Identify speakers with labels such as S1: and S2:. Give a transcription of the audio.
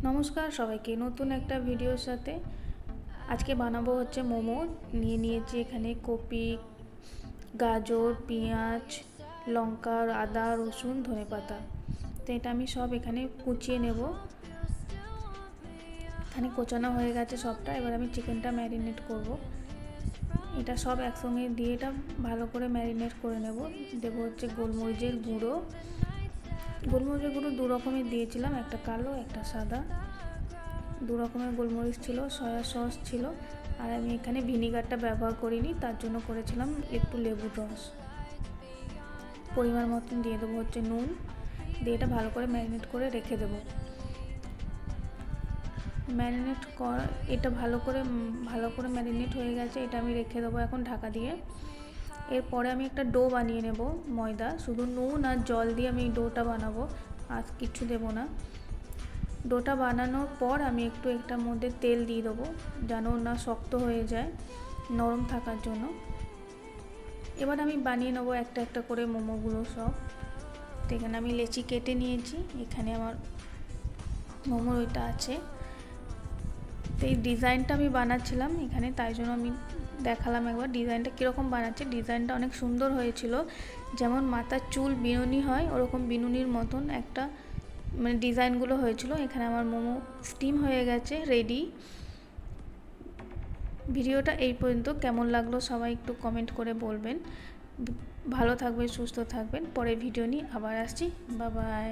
S1: নমস্কার সবাইকে, নতুন একটা ভিডিওর সাথে আজকে বানাবো হচ্ছে মোমো। নিয়েছি এখানে কপি, গাজর, পেঁয়াজ, লঙ্কা, আদা, রসুন, ধনেপাতা। তো এটা আমি সব এখানে কুচিয়ে নেব। এখানে কোচানো হয়ে গেছে সবটা। এবার আমি চিকেনটা ম্যারিনেট করব। এটা সব একসঙ্গে দিয়ে এটা ভালো করে ম্যারিনেট করে নেব। দেবো হচ্ছে গোলমরিচের গুঁড়ো। গোলমরিচের গুঁড়ো দু রকমের দিয়েছিলাম, একটা কালো একটা সাদা। দু রকমের গোলমরিচ ছিল, সয়া সস ছিল, আর আমি এখানে ভিনিগারটা ব্যবহার করিনি, তার জন্য করেছিলাম একটু লেবুর রস। পরিমাণ মতন দিয়ে দেবো হচ্ছে নুন, দিয়ে এটা ভালো করে ম্যারিনেট করে রেখে দেবো। এটা ভালো করে ম্যারিনেট হয়ে গেছে। এটা আমি রেখে দেবো এখন ঢাকা দিয়ে। এরপরে আমি একটা ডো বানিয়ে নেব ময়দা, শুধু নুন আর জল দিয়ে আমি ডোটা বানাবো, আর কিছু দেবো না। ডোটা বানানোর পর আমি একটু এটার মধ্যে তেল দিয়ে দেবো, যেন না শক্ত হয়ে যায়, নরম থাকার জন্য। এবার আমি বানিয়ে নেবো একটা একটা করে মোমোগুলো সব। তো এখানে আমি লেচি কেটে নিয়েছি, এখানে আমার মোমোর ওইটা আছে। তো এই ডিজাইনটা আমি বানাচ্ছিলাম এখানে, তাই জন্য আমি দেখালাম একবার ডিজাইনটা কীরকম বানাচ্ছে। ডিজাইনটা অনেক সুন্দর হয়েছিল, যেমন মাথার চুল বিনুনি হয় ওরকম বিনুনির মতন একটা ডিজাইনগুলো হয়েছিল। এখানে আমার মোমো স্টিম হয়ে গেছে, রেডি। ভিডিওটা এই পর্যন্ত। কেমন লাগলো সবাই একটু কমেন্ট করে বলবেন। ভালো থাকবেন, সুস্থ থাকবেন। পরে ভিডিও নিয়ে আবার আসছি। Bye bye.